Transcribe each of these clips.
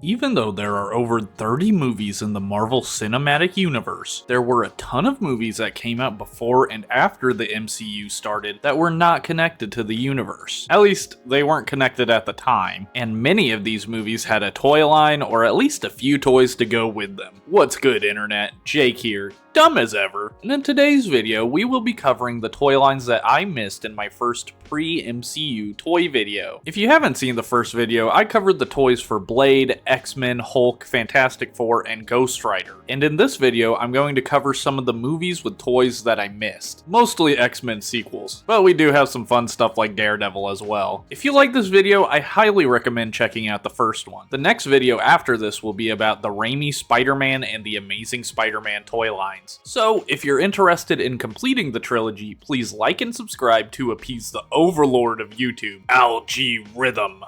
Even though there are over 30 movies in the Marvel Cinematic Universe, there were a ton of movies that came out before and after the MCU started that were not connected to the universe. At least, they weren't connected at the time, and many of these movies had a toy line or at least a few toys to go with them. What's good, internet? Jake here, dumb as ever, and in today's video we will be covering the toy lines that I missed in my first pre-MCU toy video. If you haven't seen the first video, I covered the toys for Blade, X-Men, Hulk, Fantastic Four, and Ghost Rider. And in this video, I'm going to cover some of the movies with toys that I missed. Mostly X-Men sequels, but we do have some fun stuff like Daredevil as well. If you like this video, I highly recommend checking out the first one. The next video after this will be about the Raimi Spider-Man and the Amazing Spider-Man toy lines. So, if you're interested in completing the trilogy, please like and subscribe to appease the overlord of YouTube, Algae Rhythm.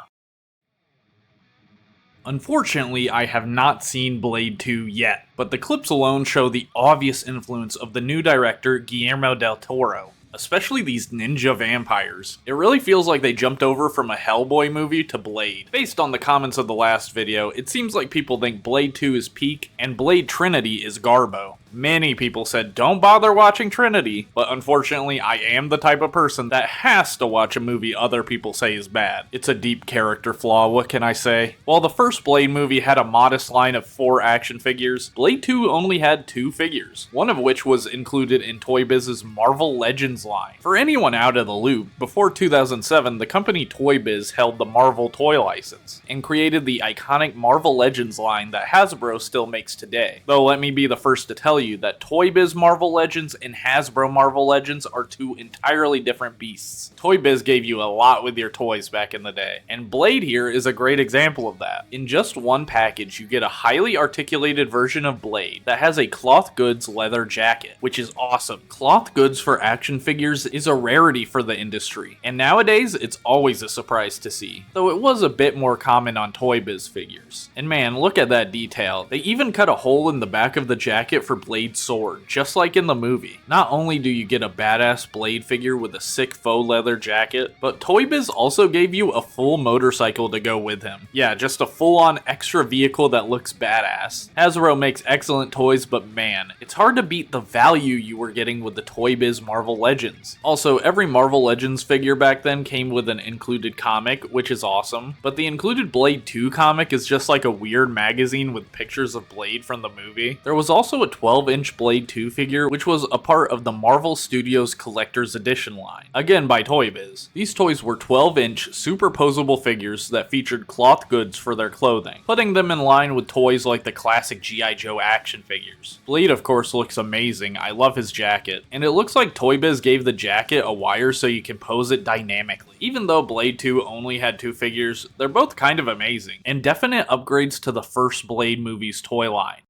Unfortunately, I have not seen Blade 2 yet, but the clips alone show the obvious influence of the new director Guillermo del Toro, especially these ninja vampires. It really feels like they jumped over from a Hellboy movie to Blade. Based on the comments of the last video, it seems like people think Blade 2 is peak and Blade Trinity is Garbo. Many people said don't bother watching Trinity, but unfortunately I am the type of person that has to watch a movie other people say is bad. It's a deep character flaw, what can I say? While the first Blade movie had a modest line of 4 action figures, Blade 2 only had 2 figures, one of which was included in Toy Biz's Marvel Legends line. For anyone out of the loop, before 2007 the company Toy Biz held the Marvel toy license, and created the iconic Marvel Legends line that Hasbro still makes today. Though let me be the first to tell you that Toy Biz Marvel Legends and Hasbro Marvel Legends are 2 entirely different beasts. Toy Biz gave you a lot with your toys back in the day, and Blade here is a great example of that. In just one package, you get a highly articulated version of Blade that has a cloth goods leather jacket, which is awesome. Cloth goods for action figures is a rarity for the industry, and nowadays it's always a surprise to see, though it was a bit more common on Toy Biz figures. And man, look at that detail. They even cut a hole in the back of the jacket for Blade's sword, just like in the movie. Not only do you get a badass Blade figure with a sick faux leather jacket, but Toy Biz also gave you a full motorcycle to go with him. Yeah, just a full-on extra vehicle that looks badass. Hasbro makes excellent toys, but man, it's hard to beat the value you were getting with the Toy Biz Marvel Legends. Also, every Marvel Legends figure back then came with an included comic, which is awesome, but the included Blade 2 comic is just like a weird magazine with pictures of Blade from the movie. There was also a 12-inch Blade 2 figure, which was a part of the Marvel Studios Collector's Edition line, again by Toy Biz. These toys were 12-inch superposable figures that featured cloth goods for their clothing, putting them in line with toys like the classic G.I. Joe action figures. Blade of course looks amazing, I love his jacket, and it looks like Toy Biz gave the jacket a wire so you can pose it dynamically. Even though Blade 2 only had 2 figures, they're both kind of amazing, and definite upgrades to the first Blade movie's toy line.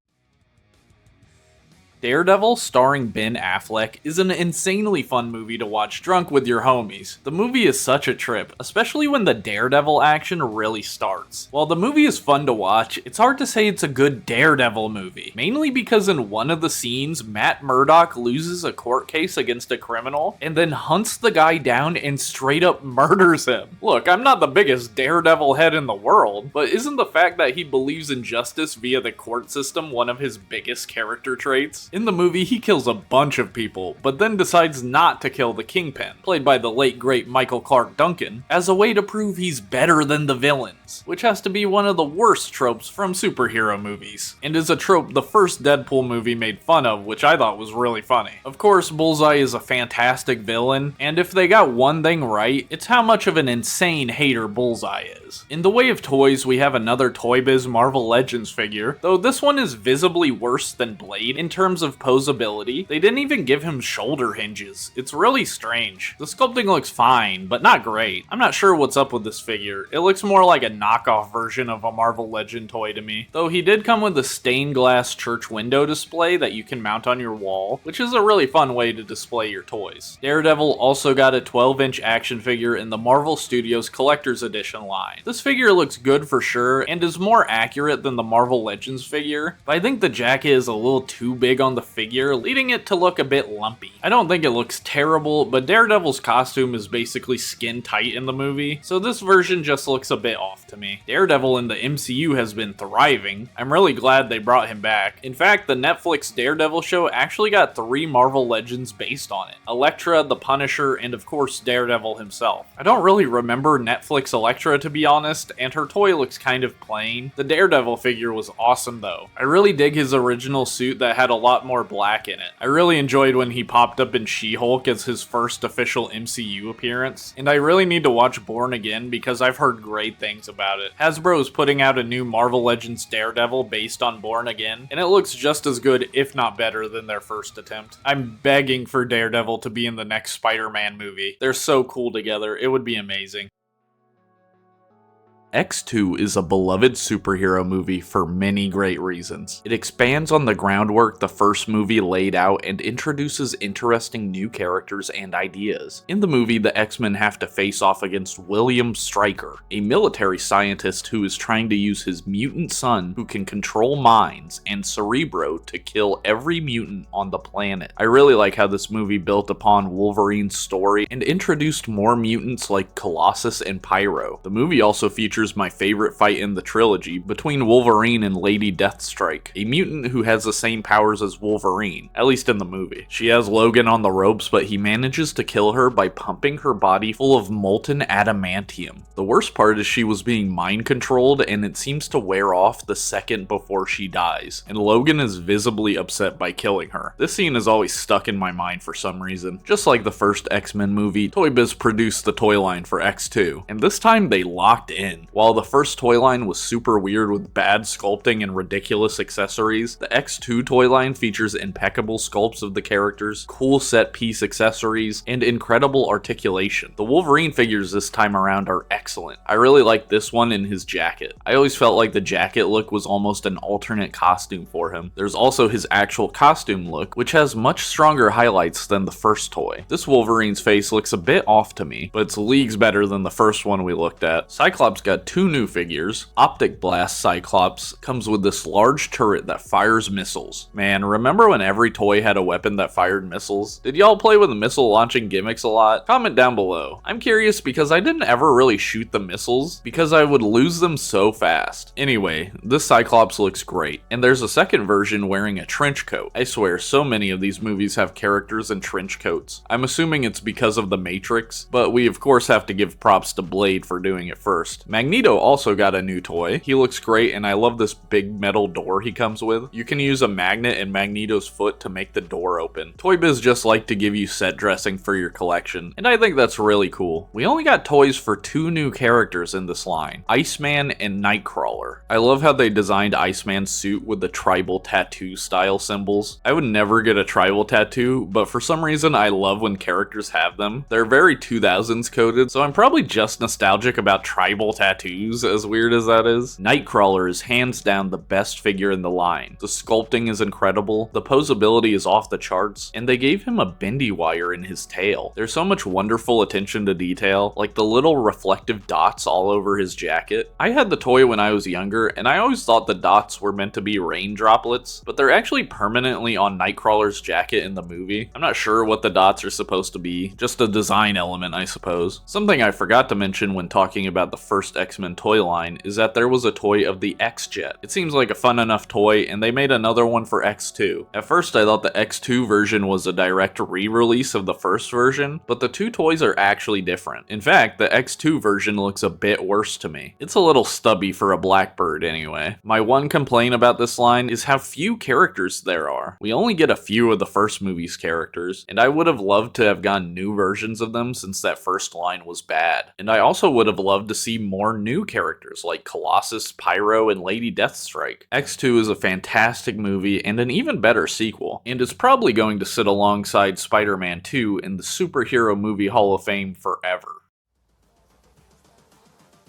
Daredevil, starring Ben Affleck, is an insanely fun movie to watch drunk with your homies. The movie is such a trip, especially when the Daredevil action really starts. While the movie is fun to watch, it's hard to say it's a good Daredevil movie, mainly because in one of the scenes, Matt Murdock loses a court case against a criminal, and then hunts the guy down and straight up murders him. Look, I'm not the biggest Daredevil head in the world, but isn't the fact that he believes in justice via the court system one of his biggest character traits? In the movie, he kills a bunch of people, but then decides not to kill the Kingpin, played by the late great Michael Clarke Duncan, as a way to prove he's better than the villains, which has to be one of the worst tropes from superhero movies, and is a trope the first Deadpool movie made fun of, which I thought was really funny. Of course, Bullseye is a fantastic villain, and if they got one thing right, it's how much of an insane hater Bullseye is. In the way of toys, we have another Toy Biz Marvel Legends figure, though this one is visibly worse than Blade in terms of posability. They didn't even give him shoulder hinges. It's really strange. The sculpting looks fine, but not great. I'm not sure what's up with this figure. It looks more like a knockoff version of a Marvel Legend toy to me. Though he did come with a stained glass church window display that you can mount on your wall, which is a really fun way to display your toys. Daredevil also got a 12-inch action figure in the Marvel Studios Collector's Edition line. This figure looks good for sure, and is more accurate than the Marvel Legends figure, but I think the jacket is a little too big on the figure, leading it to look a bit lumpy. I don't think it looks terrible, but Daredevil's costume is basically skin tight in the movie, so this version just looks a bit off. to me. Daredevil in the MCU has been thriving. I'm really glad they brought him back. In fact, the Netflix Daredevil show actually got 3 Marvel Legends based on it. Elektra, the Punisher, and of course Daredevil himself. I don't really remember Netflix Elektra to be honest, and her toy looks kind of plain. The Daredevil figure was awesome though. I really dig his original suit that had a lot more black in it. I really enjoyed when he popped up in She-Hulk as his first official MCU appearance, and I really need to watch Born Again because I've heard great things about it. Hasbro is putting out a new Marvel Legends Daredevil based on Born Again, and it looks just as good, if not better, than their first attempt. I'm begging for Daredevil to be in the next Spider-Man movie. They're so cool together, it would be amazing. X2 is a beloved superhero movie for many great reasons. It expands on the groundwork the first movie laid out and introduces interesting new characters and ideas. In the movie, the X-Men have to face off against William Stryker, a military scientist who is trying to use his mutant son who can control minds, and Cerebro to kill every mutant on the planet. I really like how this movie built upon Wolverine's story and introduced more mutants like Colossus and Pyro. The movie also features my favorite fight in the trilogy between Wolverine and Lady Deathstrike, a mutant who has the same powers as Wolverine, at least in the movie. She has Logan on the ropes, but he manages to kill her by pumping her body full of molten adamantium. The worst part is she was being mind controlled and it seems to wear off the second before she dies, and Logan is visibly upset by killing her. This scene is always stuck in my mind for some reason. Just like the first X-Men movie, Toy Biz produced the toy line for X2, and this time they locked in. While the first toy line was super weird with bad sculpting and ridiculous accessories, the X2 toy line features impeccable sculpts of the characters, cool set piece accessories, and incredible articulation. The Wolverine figures this time around are excellent. I really like this one in his jacket. I always felt like the jacket look was almost an alternate costume for him. There's also his actual costume look, which has much stronger highlights than the first toy. This Wolverine's face looks a bit off to me, but it's leagues better than the first one we looked at. Cyclops got 2 new figures. Optic Blast Cyclops comes with this large turret that fires missiles. Man, remember when every toy had a weapon that fired missiles? Did y'all play with the missile launching gimmicks a lot? Comment down below. I'm curious because I didn't ever really shoot the missiles because I would lose them so fast. Anyway, this Cyclops looks great, and there's a second version wearing a trench coat. I swear, so many of these movies have characters in trench coats. I'm assuming it's because of the Matrix, but we of course have to give props to Blade for doing it first. Magneto also got a new toy. He looks great, and I love this big metal door he comes with. You can use a magnet in Magneto's foot to make the door open. Toy Biz just like to give you set dressing for your collection, and I think that's really cool. We only got toys for 2 new characters in this line, Iceman and Nightcrawler. I love how they designed Iceman's suit with the tribal tattoo style symbols. I would never get a tribal tattoo, but for some reason I love when characters have them. They're very 2000s coded, so I'm probably just nostalgic about tribal tattoos, as weird as that is. Nightcrawler is hands down the best figure in the line. The sculpting is incredible, the posability is off the charts, and they gave him a bendy wire in his tail. There's so much wonderful attention to detail, like the little reflective dots all over his jacket. I had the toy when I was younger, and I always thought the dots were meant to be rain droplets, but they're actually permanently on Nightcrawler's jacket in the movie. I'm not sure what the dots are supposed to be, just a design element I suppose. Something I forgot to mention when talking about the first X-Men toy line is that there was a toy of the X-Jet. It seems like a fun enough toy, and they made another one for X2. At first I thought the X2 version was a direct re-release of the first version, but the 2 toys are actually different. In fact, the X2 version looks a bit worse to me. It's a little stubby for a Blackbird anyway. My one complaint about this line is how few characters there are. We only get a few of the first movie's characters, and I would have loved to have gotten new versions of them since that first line was bad. And I also would have loved to see more new characters like Colossus, Pyro, and Lady Deathstrike. X2 is a fantastic movie and an even better sequel, and is probably going to sit alongside Spider-Man 2 in the Superhero Movie Hall of Fame forever.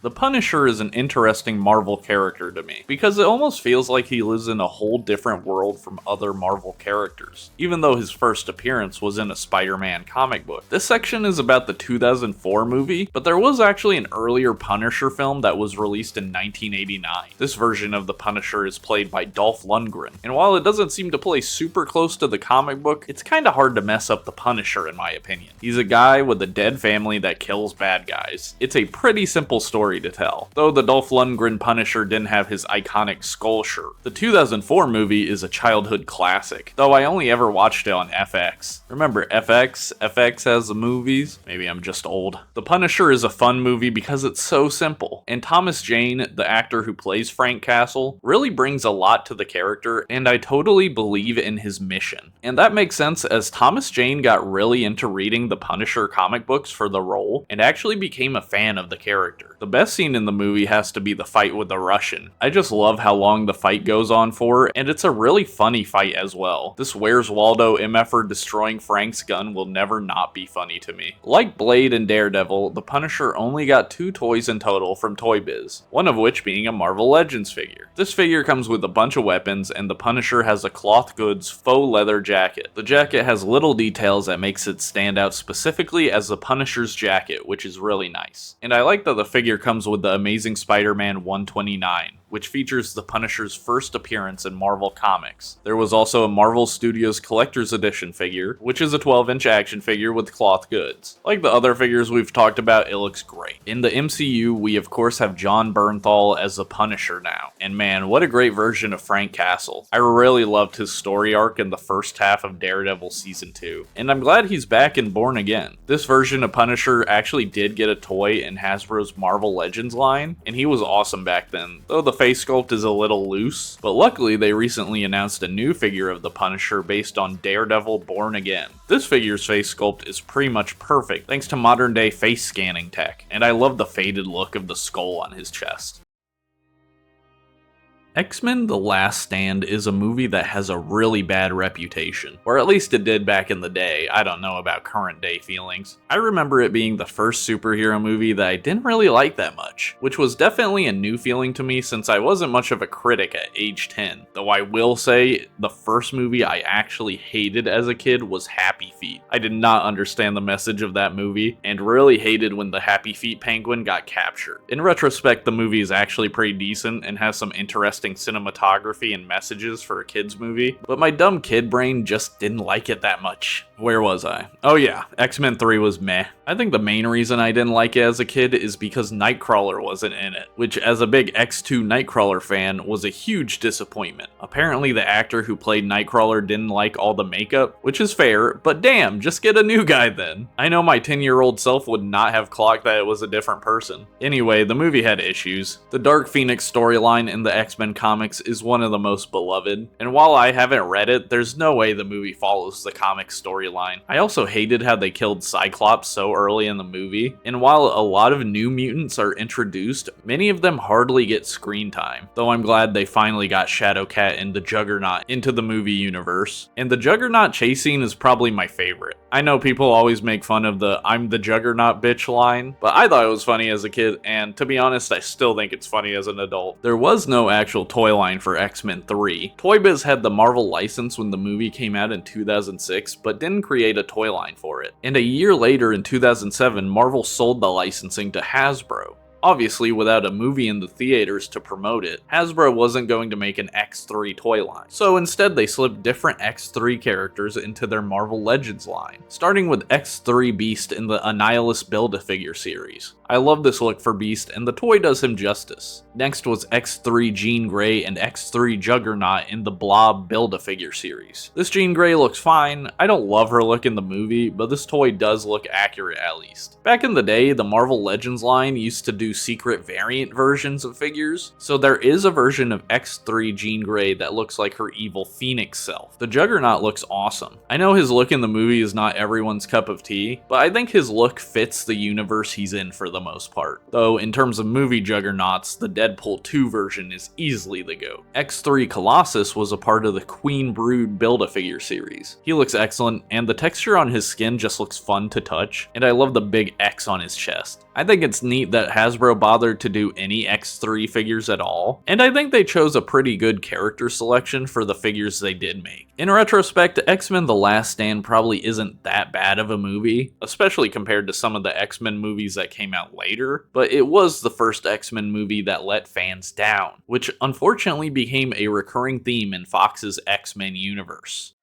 The Punisher is an interesting Marvel character to me, because it almost feels like he lives in a whole different world from other Marvel characters, even though his first appearance was in a Spider-Man comic book. This section is about the 2004 movie, but there was actually an earlier Punisher film that was released in 1989. This version of the Punisher is played by Dolph Lundgren, and while it doesn't seem to play super close to the comic book, it's kinda hard to mess up the Punisher in my opinion. He's a guy with a dead family that kills bad guys. It's a pretty simple story story to tell, though the Dolph Lundgren Punisher didn't have his iconic skull shirt. The 2004 movie is a childhood classic, though I only ever watched it on FX. Remember FX? FX has the movies? Maybe I'm just old. The Punisher is a fun movie because it's so simple, and Thomas Jane, the actor who plays Frank Castle, really brings a lot to the character, and I totally believe in his mission. And that makes sense as Thomas Jane got really into reading the Punisher comic books for the role, and actually became a fan of the character. The best scene in the movie has to be the fight with the Russian. I just love how long the fight goes on for, and it's a really funny fight as well. This Where's Waldo MFer destroying Frank's gun will never not be funny to me. Like Blade and Daredevil, the Punisher only got 2 toys in total from Toy Biz, one of which being a Marvel Legends figure. This figure comes with a bunch of weapons, and the Punisher has a cloth goods faux leather jacket. The jacket has little details that makes it stand out specifically as the Punisher's jacket, which is really nice. And I like that the figure comes with the Amazing Spider-Man 129, which features the Punisher's first appearance in Marvel Comics. There was also a Marvel Studios Collector's Edition figure, which is a 12-inch action figure with cloth goods. Like the other figures we've talked about, it looks great. In the MCU, we of course have Jon Bernthal as the Punisher now, and man, what a great version of Frank Castle. I really loved his story arc in the first half of Daredevil Season 2, and I'm glad he's back in Born Again. This version of Punisher actually did get a toy in Hasbro's Marvel Legends line, and he was awesome back then, though the face sculpt is a little loose, but luckily they recently announced a new figure of the Punisher based on Daredevil Born Again. This figure's face sculpt is pretty much perfect thanks to modern day face scanning tech, and I love the faded look of the skull on his chest. X-Men: The Last Stand is a movie that has a really bad reputation, or at least it did back in the day. I don't know about current day feelings. I remember it being the first superhero movie that I didn't really like that much, which was definitely a new feeling to me since I wasn't much of a critic at age 10, though I will say the first movie I actually hated as a kid was Happy Feet. I did not understand the message of that movie, and really hated when the Happy Feet penguin got captured. In retrospect, the movie is actually pretty decent and has some interesting cinematography and messages for a kid's movie, but my dumb kid brain just didn't like it that much. Where was I? Oh yeah, X-Men 3 was meh. I think the main reason I didn't like it as a kid is because Nightcrawler wasn't in it, which as a big X2 Nightcrawler fan was a huge disappointment. Apparently the actor who played Nightcrawler didn't like all the makeup, which is fair, but damn, just get a new guy then. I know my 10-year-old self would not have clocked that it was a different person. Anyway, the movie had issues. The Dark Phoenix storyline in the X-Men comics is one of the most beloved, and while I haven't read it, there's no way the movie follows the comic storyline. I also hated how they killed Cyclops so early in the movie, and while a lot of new mutants are introduced, many of them hardly get screen time, though I'm glad they finally got Shadowcat and the Juggernaut into the movie universe, and the Juggernaut chase scene is probably my favorite. I know people always make fun of the "I'm the Juggernaut bitch" line, but I thought it was funny as a kid, and to be honest, I still think it's funny as an adult. There was no actual toy line for X-Men 3. Toy Biz had the Marvel license when the movie came out in 2006, but didn't create a toy line for it. And a year later in 2007, Marvel sold the licensing to Hasbro. Obviously, without a movie in the theaters to promote it, Hasbro wasn't going to make an X3 toy line. So instead, they slipped different X3 characters into their Marvel Legends line, starting with X3 Beast in the Annihilus Build-A-Figure series. I love this look for Beast, and the toy does him justice. Next was X3 Jean Grey and X3 Juggernaut in the Blob Build-A-Figure series. This Jean Grey looks fine. I don't love her look in the movie, but this toy does look accurate at least. Back in the day, the Marvel Legends line used to do secret variant versions of figures, so there is a version of X3 Jean Grey that looks like her evil Phoenix self. The Juggernaut looks awesome. I know his look in the movie is not everyone's cup of tea, but I think his look fits the universe he's in for the most part. Though in terms of movie Juggernauts, the Deadpool 2 version is easily the GOAT. X3 Colossus was a part of the Queen Brood Build-A-Figure series. He looks excellent, and the texture on his skin just looks fun to touch, and I love the big X on his chest. I think it's neat that Hasbro bothered to do any X3 figures at all, and I think they chose a pretty good character selection for the figures they did make. In retrospect, X-Men: The Last Stand probably isn't that bad of a movie, especially compared to some of the X-Men movies that came out later, but it was the first X-Men movie that let fans down, which unfortunately became a recurring theme in Fox's X-Men universe.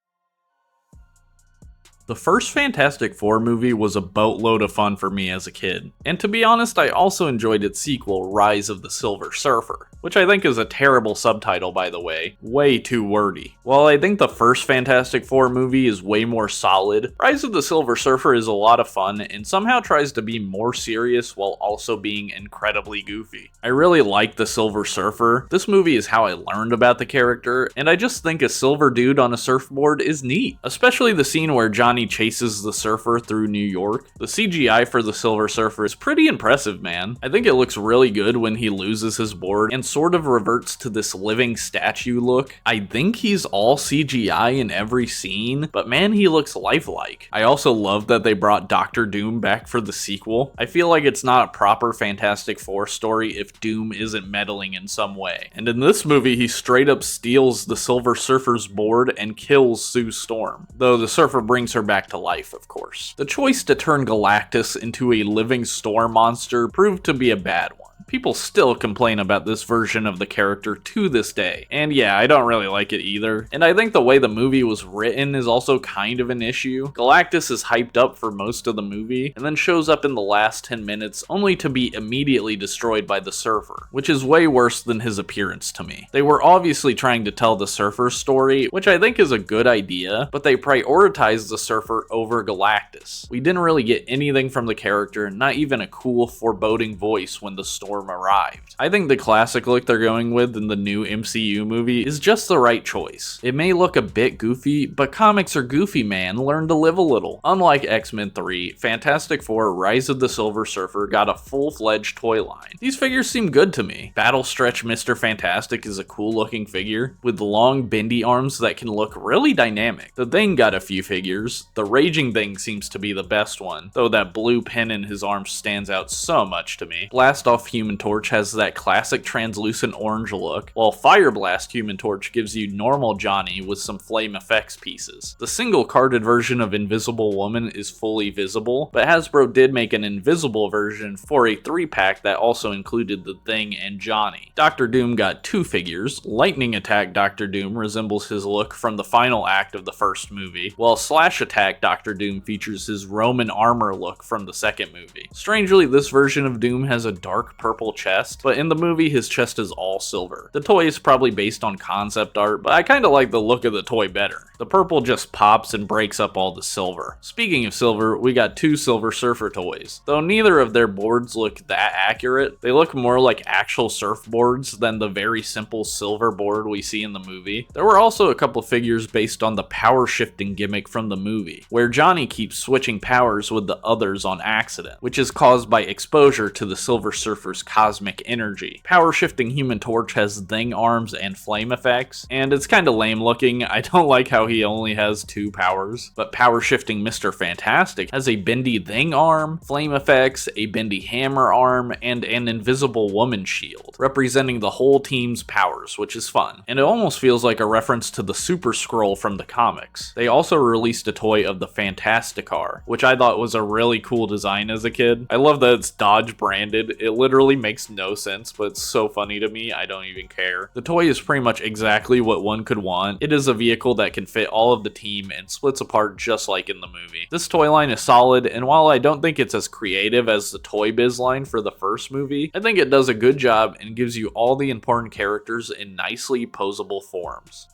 The first Fantastic Four movie was a boatload of fun for me as a kid, and to be honest, I also enjoyed its sequel, Rise of the Silver Surfer, which I think is a terrible subtitle by the way too wordy. While I think the first Fantastic Four movie is way more solid, Rise of the Silver Surfer is a lot of fun and somehow tries to be more serious while also being incredibly goofy. I really like the Silver Surfer. This movie is how I learned about the character, and I just think a silver dude on a surfboard is neat, especially the scene where Johnny chases the surfer through New York. The CGI for the Silver Surfer is pretty impressive, man. I think it looks really good when he loses his board and sort of reverts to this living statue look. I think he's all CGI in every scene, but man, he looks lifelike. I also love that they brought Doctor Doom back for the sequel. I feel like it's not a proper Fantastic Four story if Doom isn't meddling in some way. And in this movie, he straight up steals the Silver Surfer's board and kills Sue Storm, though the surfer brings her back to life, of course. The choice to turn Galactus into a living storm monster proved to be a bad one. People still complain about this version of the character to this day, and yeah, I don't really like it either. And I think the way the movie was written is also kind of an issue. Galactus is hyped up for most of the movie, and then shows up in the last 10 minutes only to be immediately destroyed by the surfer, which is way worse than his appearance to me. They were obviously trying to tell the surfer's story, which I think is a good idea, but they prioritized the surfer over Galactus. We didn't really get anything from the character, not even a cool, foreboding voice when the storm arrived. I think the classic look they're going with in the new MCU movie is just the right choice. It may look a bit goofy, but comics are goofy, man. Learn to live a little. Unlike X-Men 3, Fantastic Four Rise of the Silver Surfer got a full-fledged toy line. These figures seem good to me. Battle Stretch Mr. Fantastic is a cool looking figure with long bendy arms that can look really dynamic. The Thing got a few figures. The Raging Thing seems to be the best one, though that blue pin in his arm stands out so much to me. Blast Off Human Torch has that classic translucent orange look, while Fire Blast Human Torch gives you normal Johnny with some flame effects pieces. The single carded version of Invisible Woman is fully visible, but Hasbro did make an invisible version for a 3-pack that also included the Thing and Johnny. Doctor Doom got 2 figures. Lightning Attack Doctor Doom resembles his look from the final act of the first movie, while Slash Attack Doctor Doom features his Roman armor look from the second movie. Strangely, this version of Doom has a dark purple chest, but in the movie his chest is all silver. The toy is probably based on concept art, but I kinda like the look of the toy better. The purple just pops and breaks up all the silver. Speaking of silver, we got 2 Silver Surfer toys. Though neither of their boards look that accurate, they look more like actual surfboards than the very simple silver board we see in the movie. There were also a couple figures based on the power shifting gimmick from the movie, where Johnny keeps switching powers with the others on accident, which is caused by exposure to the Silver Surfer's cosmic energy. Power shifting Human Torch has Thing arms and flame effects, and it's kinda lame looking. I don't like how he only has 2 powers, but power shifting Mr. Fantastic has a bendy Thing arm, flame effects, a bendy hammer arm, and an Invisible Woman shield, representing the whole team's powers, which is fun. And it almost feels like a reference to the Super Skrull from the comics. They also released a toy of the Fantasticar, which I thought was a really cool design as a kid. I love that it's Dodge branded. It literally makes no sense, but it's so funny to me, I don't even care. The toy is pretty much exactly what one could want. It is a vehicle that can fit all of the team and splits apart just like in the movie. This toy line is solid, and while I don't think it's as creative as the Toy Biz line for the first movie, I think it does a good job and gives you all the important characters in nicely posable forms.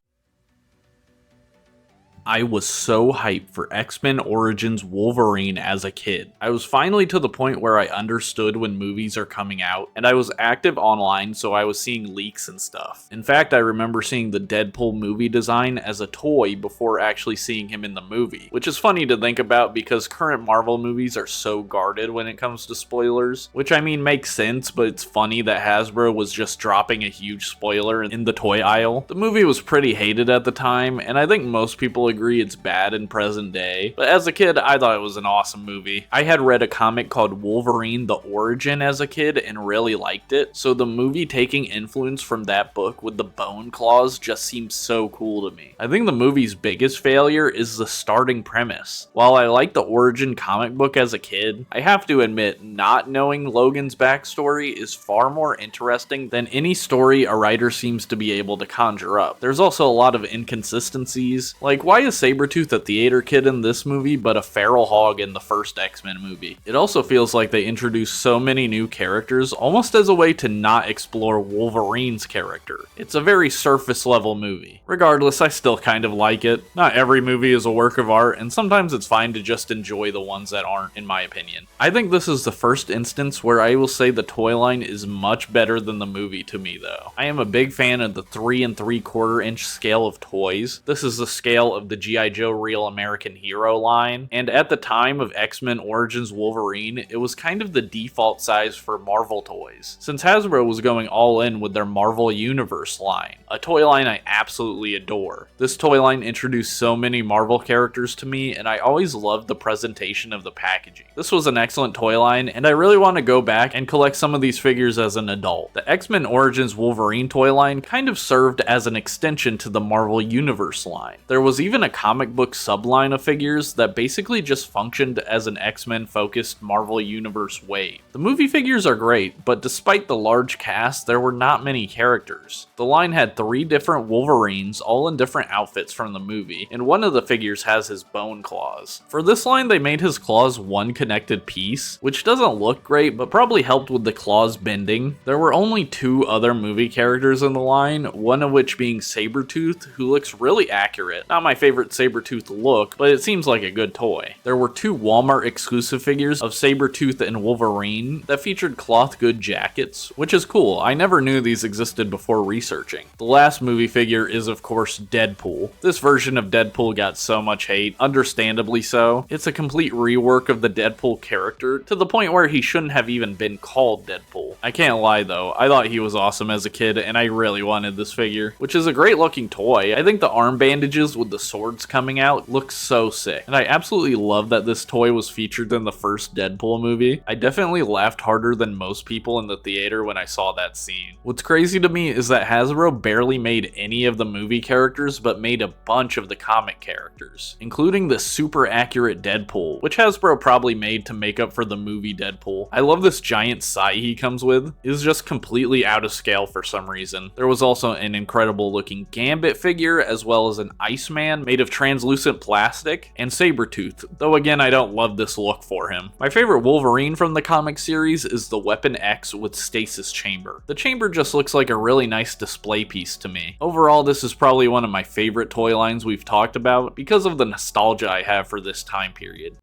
I was so hyped for X-Men Origins Wolverine as a kid. I was finally to the point where I understood when movies are coming out, and I was active online, so I was seeing leaks and stuff. In fact, I remember seeing the Deadpool movie design as a toy before actually seeing him in the movie, which is funny to think about because current Marvel movies are so guarded when it comes to spoilers, which I mean makes sense, but it's funny that Hasbro was just dropping a huge spoiler in the toy aisle. The movie was pretty hated at the time, and I think most people agree it's bad in present day, but as a kid I thought it was an awesome movie. I had read a comic called Wolverine the Origin as a kid and really liked it, so the movie taking influence from that book with the bone claws just seems so cool to me. I think the movie's biggest failure is the starting premise. While I liked the Origin comic book as a kid, I have to admit not knowing Logan's backstory is far more interesting than any story a writer seems to be able to conjure up. There's also a lot of inconsistencies, like why is Sabretooth a theater kid in this movie, but a feral hog in the first X-Men movie? It also feels like they introduced so many new characters almost as a way to not explore Wolverine's character. It's a very surface level movie. Regardless, I still kind of like it. Not every movie is a work of art, and sometimes it's fine to just enjoy the ones that aren't, in my opinion. I think this is the first instance where I will say the toy line is much better than the movie to me though. I am a big fan of the 3 3/4 inch scale of toys. This is the scale of the G.I. Joe Real American Hero line, and at the time of X-Men Origins Wolverine, it was kind of the default size for Marvel toys, since Hasbro was going all in with their Marvel Universe line, a toy line I absolutely adore. This toy line introduced so many Marvel characters to me, and I always loved the presentation of the packaging. This was an excellent toy line, and I really want to go back and collect some of these figures as an adult. The X-Men Origins Wolverine toy line kind of served as an extension to the Marvel Universe line. There was even a comic book subline of figures that basically just functioned as an X-Men focused Marvel Universe wave. The movie figures are great, but despite the large cast, there were not many characters. The line had 3 different Wolverines, all in different outfits from the movie, and one of the figures has his bone claws. For this line, they made his claws one connected piece, which doesn't look great, but probably helped with the claws bending. There were only 2 other movie characters in the line, one of which being Sabretooth, who looks really accurate. Not my favorite Sabretooth look, but it seems like a good toy. There were 2 Walmart exclusive figures of Sabretooth and Wolverine that featured cloth good jackets, which is cool. I never knew these existed before researching. The last movie figure is of course Deadpool. This version of Deadpool got so much hate, understandably so. It's a complete rework of the Deadpool character to the point where he shouldn't have even been called Deadpool. I can't lie though, I thought he was awesome as a kid and I really wanted this figure, which is a great looking toy. I think the arm bandages with the swords coming out look so sick, and I absolutely love that this toy was featured in the first Deadpool movie. I definitely laughed harder than most people in the theater when I saw that scene. What's crazy to me is that Hasbro barely made any of the movie characters but made a bunch of the comic characters, including the super accurate Deadpool, which Hasbro probably made to make up for the movie Deadpool. I love this giant sigh he comes with. It is just completely out of scale for some reason. There was also an incredible looking Gambit figure, as well as an Iceman made of translucent plastic, and Sabretooth, though again I don't love this look for him. My favorite Wolverine from the comic series is the Weapon X with Stasis Chamber. The chamber just looks like a really nice display piece to me. Overall, this is probably one of my favorite toy lines we've talked about because of the nostalgia I have for this time period.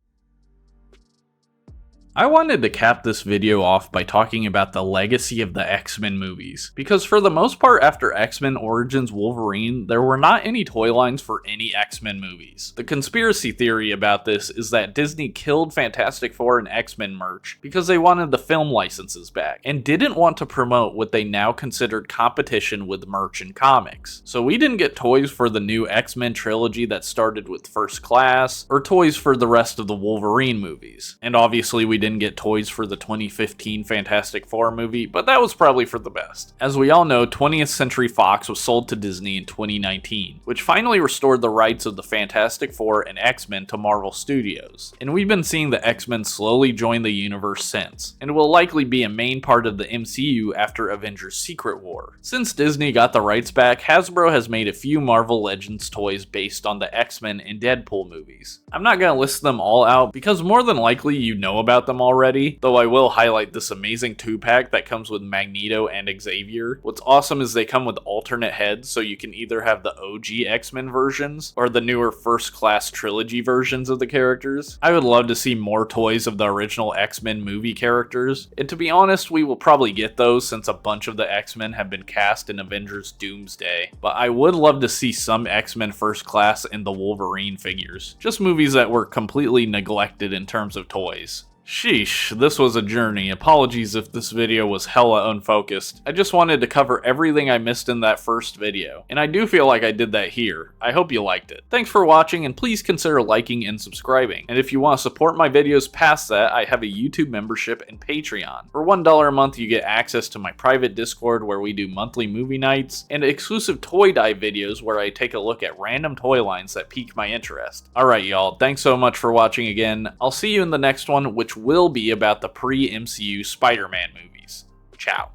I wanted to cap this video off by talking about the legacy of the X-Men movies, because for the most part after X-Men Origins Wolverine, there were not any toy lines for any X-Men movies. The conspiracy theory about this is that Disney killed Fantastic Four and X-Men merch because they wanted the film licenses back, and didn't want to promote what they now considered competition with merch and comics. So we didn't get toys for the new X-Men trilogy that started with First Class, or toys for the rest of the Wolverine movies. And obviously we didn't get toys for the 2015 Fantastic Four movie, but that was probably for the best. As we all know, 20th Century Fox was sold to Disney in 2019, which finally restored the rights of the Fantastic Four and X-Men to Marvel Studios. And we've been seeing the X-Men slowly join the universe since, and will likely be a main part of the MCU after Avengers Secret War. Since Disney got the rights back, Hasbro has made a few Marvel Legends toys based on the X-Men and Deadpool movies. I'm not gonna list them all out because more than likely you know about them already, though I will highlight this amazing 2-pack that comes with Magneto and Xavier. What's awesome is they come with alternate heads, so you can either have the OG X-Men versions or the newer First Class trilogy versions of the characters. I would love to see more toys of the original X-Men movie characters, and to be honest, we will probably get those since a bunch of the X-Men have been cast in Avengers Doomsday. But I would love to see some X-Men First Class and the Wolverine figures. Just movies that were completely neglected in terms of toys. Sheesh, this was a journey. Apologies if this video was hella unfocused. I just wanted to cover everything I missed in that first video, and I do feel like I did that here. I hope you liked it. Thanks for watching, and please consider liking and subscribing. And if you want to support my videos past that, I have a YouTube membership and Patreon. For $1 a month, you get access to my private Discord where we do monthly movie nights, and exclusive toy dive videos where I take a look at random toy lines that pique my interest. Alright y'all, thanks so much for watching again. I'll see you in the next one, which will be about the pre-MCU Spider-Man movies. Ciao.